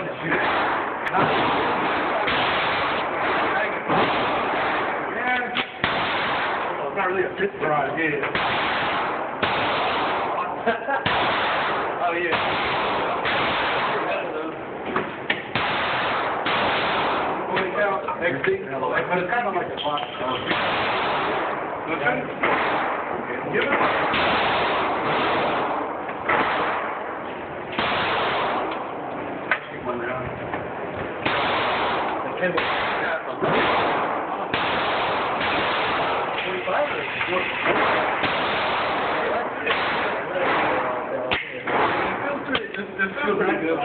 fun to shoot. It's not really a pit drive, yeah. Oh, yeah. Next thing, but it's kind of like a box. Okay. Give it. One round. Okay. 45 or 40? It feels pretty good.